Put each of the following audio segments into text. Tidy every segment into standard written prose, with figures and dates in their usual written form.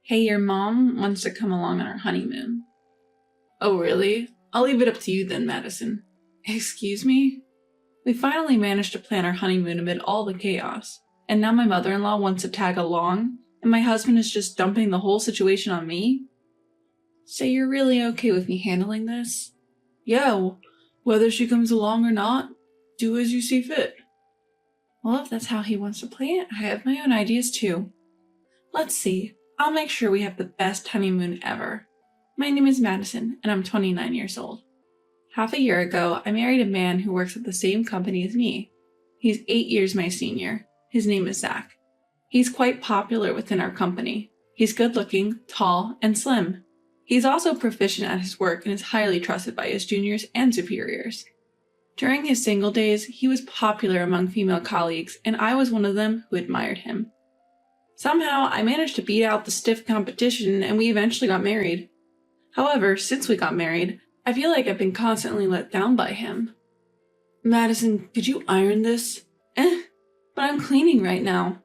Hey, your mom wants to come along on our honeymoon. Oh, really? I'll leave it up to you then, Madison. Excuse me? We finally managed to plan our honeymoon amid all the chaos, and now my mother-in-law wants to tag along, and my husband is just dumping the whole situation on me? So you're really okay with me handling this? Yeah, whether she comes along or not, do as you see fit. Well, if that's how he wants to play it, I have my own ideas too. Let's see. I'll make sure we have the best honeymoon ever. My name is Madison, and I'm 29 years old. Half a year ago, I married a man who works at the same company as me. He's 8 years my senior. His name is Zach. He's quite popular within our company. He's good-looking, tall, and slim. He's also proficient at his work and is highly trusted by his juniors and superiors. During his single days, he was popular among female colleagues, and I was one of them who admired him. Somehow, I managed to beat out the stiff competition and we eventually got married. However, since we got married, I feel like I've been constantly let down by him. Madison, could you iron this? But I'm cleaning right now.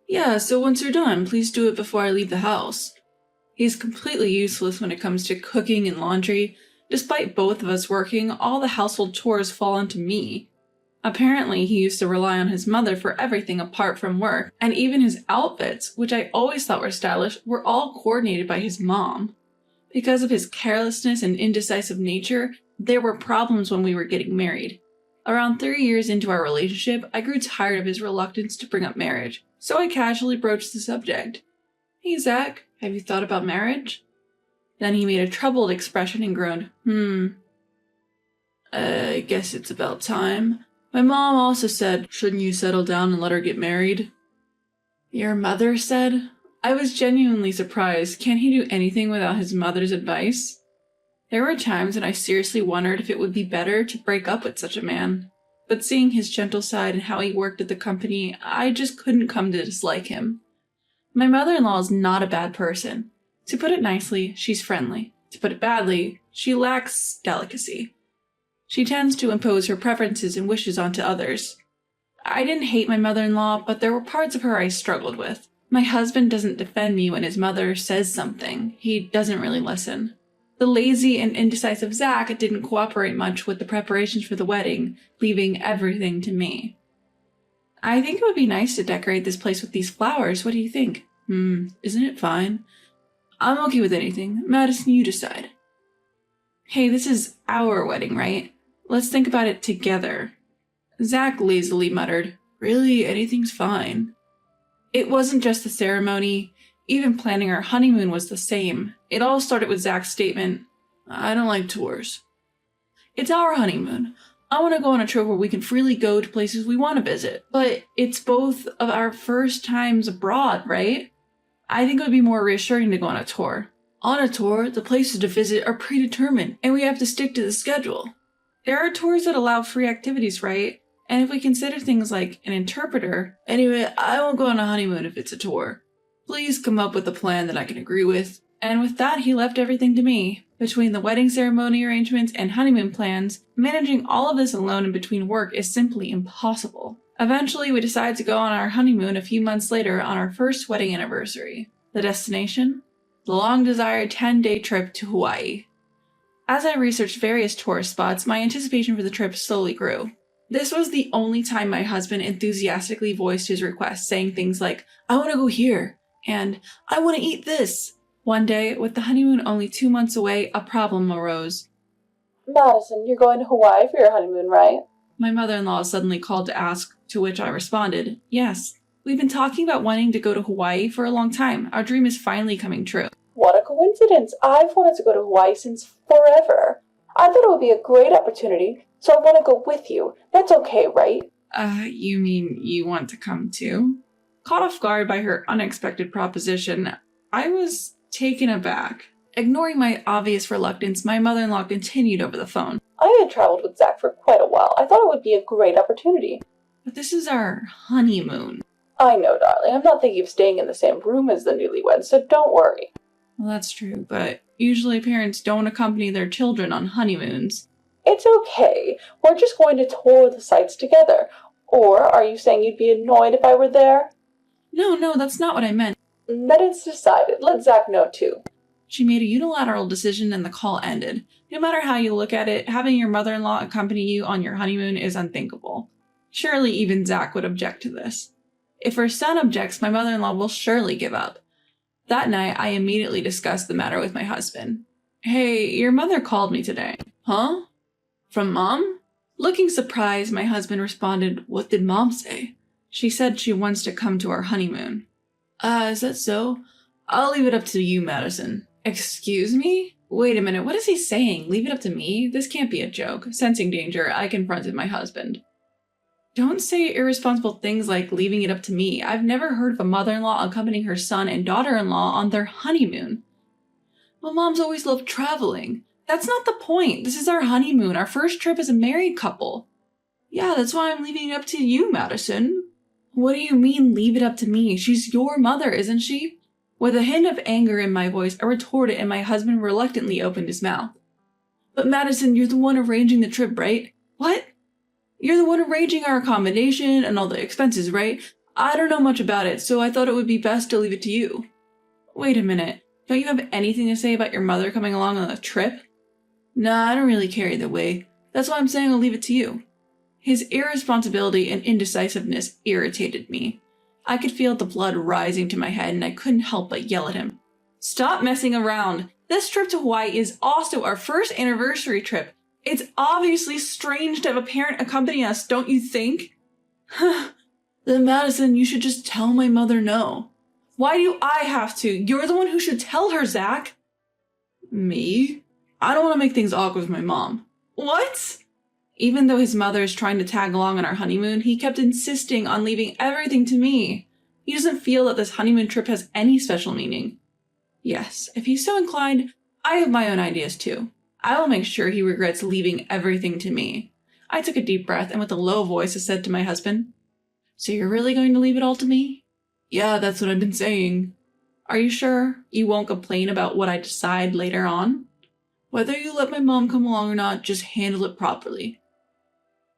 Yeah, so once you're done, please do it before I leave the house. He's completely useless when it comes to cooking and laundry. Despite both of us working, all the household chores fall onto me. Apparently, he used to rely on his mother for everything apart from work, and even his outfits, which I always thought were stylish, were all coordinated by his mom. Because of his carelessness and indecisive nature, there were problems when we were getting married. Around 3 years into our relationship, I grew tired of his reluctance to bring up marriage, so I casually broached the subject. Hey Zach, have you thought about marriage? Then he made a troubled expression and groaned, I guess it's about time. My mom also said, shouldn't you settle down and let her get married? Your mother said? I was genuinely surprised. Can't he do anything without his mother's advice? There were times when I seriously wondered if it would be better to break up with such a man. But seeing his gentle side and how he worked at the company, I just couldn't come to dislike him. My mother-in-law is not a bad person. To put it nicely, she's friendly. To put it badly, she lacks delicacy. She tends to impose her preferences and wishes onto others. I didn't hate my mother-in-law, but there were parts of her I struggled with. My husband doesn't defend me when his mother says something. He doesn't really listen. The lazy and indecisive Zach didn't cooperate much with the preparations for the wedding, leaving everything to me. I think it would be nice to decorate this place with these flowers. What do you think? Isn't it fine? I'm okay with anything. Madison, you decide. Hey, this is our wedding, right? Let's think about it together. Zach lazily muttered, really, anything's fine. It wasn't just the ceremony. Even planning our honeymoon was the same. It all started with Zach's statement, I don't like tours. It's our honeymoon. I want to go on a trip where we can freely go to places we want to visit. But it's both of our first times abroad, right? I think it would be more reassuring to go on a tour. On a tour, the places to visit are predetermined, and we have to stick to the schedule. There are tours that allow free activities, right? And if we consider things like an interpreter... Anyway, I won't go on a honeymoon if it's a tour. Please come up with a plan that I can agree with. And with that, he left everything to me. Between the wedding ceremony arrangements and honeymoon plans, managing all of this alone in between work is simply impossible. Eventually, we decided to go on our honeymoon a few months later on our first wedding anniversary. The destination? The long-desired 10-day trip to Hawaii. As I researched various tourist spots, my anticipation for the trip slowly grew. This was the only time my husband enthusiastically voiced his request, saying things like, I want to go here, and I want to eat this. One day, with the honeymoon only 2 months away, a problem arose. Madison, you're going to Hawaii for your honeymoon, right? My mother-in-law suddenly called to ask, to which I responded, yes. We've been talking about wanting to go to Hawaii for a long time. Our dream is finally coming true. What a coincidence. I've wanted to go to Hawaii since forever. I thought it would be a great opportunity, so I want to go with you. That's okay, right? You mean you want to come too? Caught off guard by her unexpected proposition, I was taken aback. Ignoring my obvious reluctance, my mother-in-law continued over the phone. I had traveled with Zach for quite a while. I thought it would be a great opportunity. But this is our honeymoon. I know, darling. I'm not thinking of staying in the same room as the newlyweds, so don't worry. Well, that's true, but usually parents don't accompany their children on honeymoons. It's okay. We're just going to tour the sites together. Or are you saying you'd be annoyed if I were there? No, that's not what I meant. Then it's decided. Let Zach know too. She made a unilateral decision and the call ended. No matter how you look at it, having your mother-in-law accompany you on your honeymoon is unthinkable. Surely even Zach would object to this. If her son objects, my mother-in-law will surely give up. That night, I immediately discussed the matter with my husband. Hey, your mother called me today. Huh? From Mom? Looking surprised, my husband responded, What did Mom say? She said she wants to come to our honeymoon. Is that so? I'll leave it up to you, Madison. Excuse me? Wait a minute, what is he saying? Leave it up to me? This can't be a joke. Sensing danger, I confronted my husband. Don't say irresponsible things like leaving it up to me. I've never heard of a mother-in-law accompanying her son and daughter-in-law on their honeymoon. Well, Mom's always loved traveling. That's not the point. This is our honeymoon, our first trip as a married couple. Yeah, that's why I'm leaving it up to you, Madison. What do you mean, leave it up to me? She's your mother, isn't she? With a hint of anger in my voice, I retorted and my husband reluctantly opened his mouth. But Madison, you're the one arranging the trip, right? What? You're the one arranging our accommodation and all the expenses, right? I don't know much about it, so I thought it would be best to leave it to you. Wait a minute. Don't you have anything to say about your mother coming along on a trip? Nah, I don't really care either way. That's why I'm saying I'll leave it to you. His irresponsibility and indecisiveness irritated me. I could feel the blood rising to my head and I couldn't help but yell at him. Stop messing around. This trip to Hawaii is also our first anniversary trip. It's obviously strange to have a parent accompany us, don't you think? Then Madison, you should just tell my mother no. Why do I have to? You're the one who should tell her, Zach. Me? I don't want to make things awkward with my mom. What? Even though his mother is trying to tag along on our honeymoon, he kept insisting on leaving everything to me. He doesn't feel that this honeymoon trip has any special meaning. Yes, if he's so inclined, I have my own ideas too. I will make sure he regrets leaving everything to me. I took a deep breath and with a low voice I said to my husband, So you're really going to leave it all to me? Yeah, that's what I've been saying. Are you sure you won't complain about what I decide later on? Whether you let my mom come along or not, just handle it properly.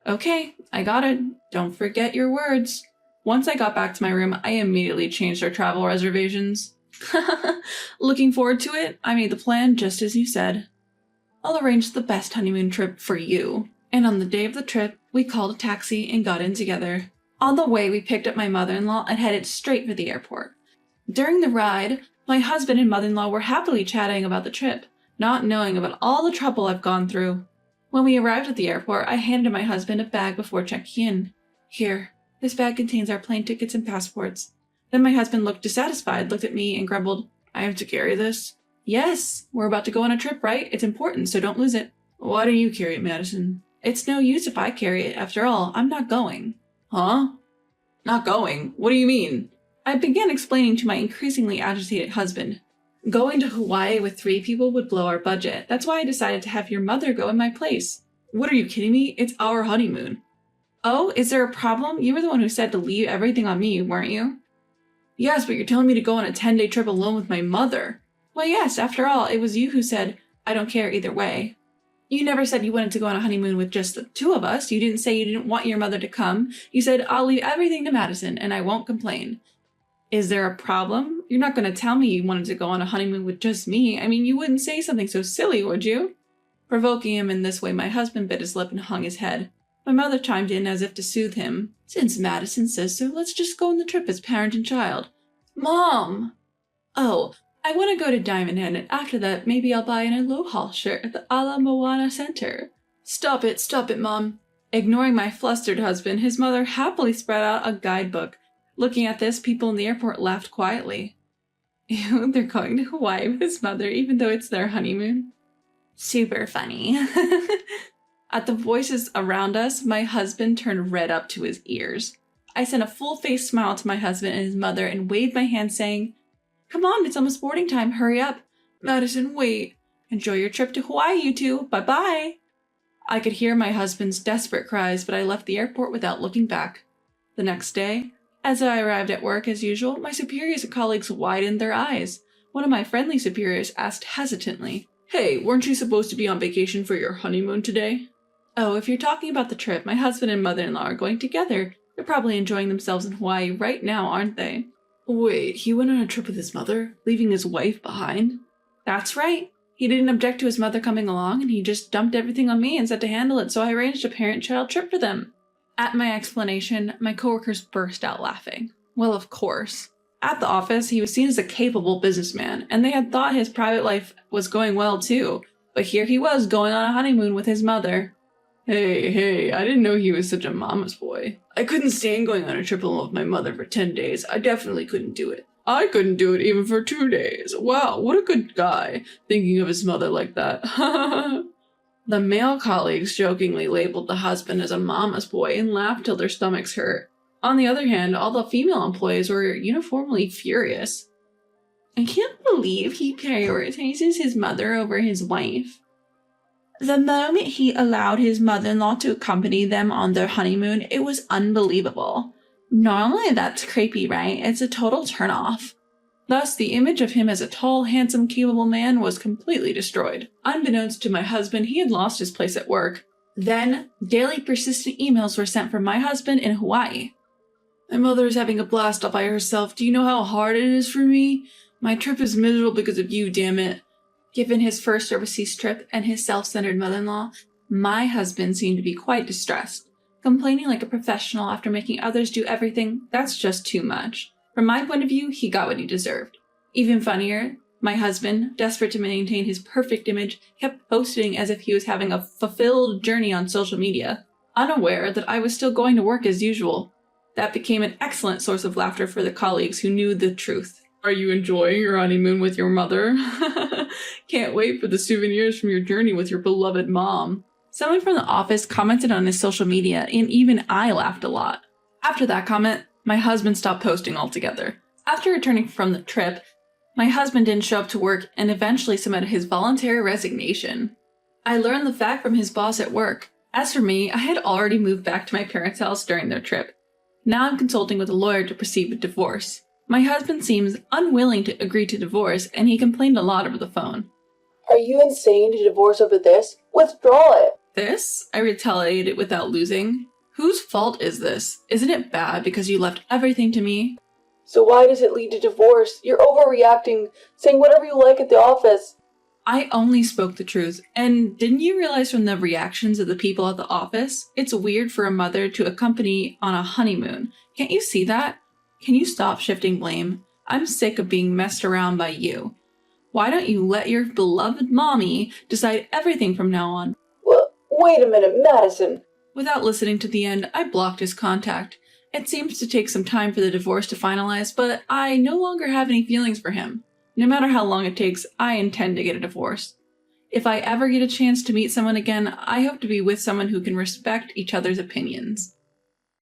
Okay, I got it. Don't forget your words. Once I got back to my room, I immediately changed our travel reservations. Looking forward to it, I made the plan just as you said. I'll arrange the best honeymoon trip for you. And on the day of the trip, we called a taxi and got in together. On the way, we picked up my mother-in-law and headed straight for the airport. During the ride, my husband and mother-in-law were happily chatting about the trip, not knowing about all the trouble I've gone through. When we arrived at the airport, I handed my husband a bag before checking in. Here, this bag contains our plane tickets and passports. Then my husband looked dissatisfied, looked at me, and grumbled, I have to carry this? Yes, we're about to go on a trip, right? It's important, so don't lose it. Why do you carry it, Madison? It's no use if I carry it. After all, I'm not going. Huh? Not going? What do you mean? I began explaining to my increasingly agitated husband. Going to Hawaii with 3 people would blow our budget. That's why I decided to have your mother go in my place. What, are you kidding me? It's our honeymoon. Oh, is there a problem? You were the one who said to leave everything on me, weren't you? Yes, but you're telling me to go on a 10-day trip alone with my mother. Well, yes, after all, it was you who said, I don't care either way. You never said you wanted to go on a honeymoon with just the 2 of us. You didn't say you didn't want your mother to come. You said, I'll leave everything to Madison, and I won't complain. Is there a problem? You're not going to tell me you wanted to go on a honeymoon with just me. I mean, you wouldn't say something so silly, would you? Provoking him in this way, my husband bit his lip and hung his head. My mother chimed in as if to soothe him. Since Madison says so, let's just go on the trip as parent and child. Mom! Oh, I want to go to Diamond Head, and after that, maybe I'll buy an Aloha shirt at the Ala Moana Center. Stop it, Mom. Ignoring my flustered husband, his mother happily spread out a guidebook. Looking at this, people in the airport laughed quietly. Ew, they're going to Hawaii with his mother, even though it's their honeymoon. Super funny. At the voices around us, my husband turned red up to his ears. I sent a full-faced smile to my husband and his mother and waved my hand saying, Come on, it's almost boarding time, hurry up. Madison, wait. Enjoy your trip to Hawaii, you two. Bye-bye. I could hear my husband's desperate cries, but I left the airport without looking back. The next day, as I arrived at work as usual, my superiors and colleagues widened their eyes. One of my friendly superiors asked hesitantly, Hey, weren't you supposed to be on vacation for your honeymoon today? Oh, if you're talking about the trip, my husband and mother-in-law are going together. They're probably enjoying themselves in Hawaii right now, aren't they? Wait, he went on a trip with his mother, leaving his wife behind? That's right. He didn't object to his mother coming along, and he just dumped everything on me and said to handle it, so I arranged a parent-child trip for them. At my explanation, my coworkers burst out laughing. Well, of course. At the office, he was seen as a capable businessman, and they had thought his private life was going well too, but here he was going on a honeymoon with his mother. Hey, I didn't know he was such a mama's boy. I couldn't stand going on a trip alone with my mother for 10 days. I definitely couldn't do it. I couldn't do it even for 2 days. Wow, what a good guy, thinking of his mother like that. The male colleagues jokingly labeled the husband as a mama's boy and laughed till their stomachs hurt. On the other hand, all the female employees were uniformly furious. I can't believe he prioritizes his mother over his wife. The moment he allowed his mother-in-law to accompany them on their honeymoon, it was unbelievable. Not only that's creepy, right? It's a total turnoff. Thus, the image of him as a tall, handsome, capable man was completely destroyed. Unbeknownst to my husband, he had lost his place at work. Then, daily persistent emails were sent from my husband in Hawaii. My mother is having a blast all by herself. Do you know how hard it is for me? My trip is miserable because of you, damn it. Given his first overseas trip and his self-centered mother-in-law, my husband seemed to be quite distressed. Complaining like a professional after making others do everything, that's just too much. From my point of view, he got what he deserved. Even funnier, my husband, desperate to maintain his perfect image, kept posting as if he was having a fulfilled journey on social media, unaware that I was still going to work as usual. That became an excellent source of laughter for the colleagues who knew the truth. Are you enjoying your honeymoon with your mother? Can't wait for the souvenirs from your journey with your beloved mom. Someone from the office commented on his social media, and even I laughed a lot. After that comment, my husband stopped posting altogether. After returning from the trip, my husband didn't show up to work and eventually submitted his voluntary resignation. I learned the fact from his boss at work. As for me, I had already moved back to my parents' house during their trip. Now I'm consulting with a lawyer to proceed with divorce. My husband seems unwilling to agree to divorce, and he complained a lot over the phone. Are you insane to divorce over this? Withdraw it! This? I retaliated without losing. Whose fault is this? Isn't it bad because you left everything to me? So why does it lead to divorce? You're overreacting, saying whatever you like at the office. I only spoke the truth, and didn't you realize from the reactions of the people at the office? It's weird for a mother to accompany on a honeymoon. Can't you see that? Can you stop shifting blame? I'm sick of being messed around by you. Why don't you let your beloved mommy decide everything from now on? Well, wait a minute, Madison. Without listening to the end, I blocked his contact. It seems to take some time for the divorce to finalize, but I no longer have any feelings for him. No matter how long it takes, I intend to get a divorce. If I ever get a chance to meet someone again, I hope to be with someone who can respect each other's opinions.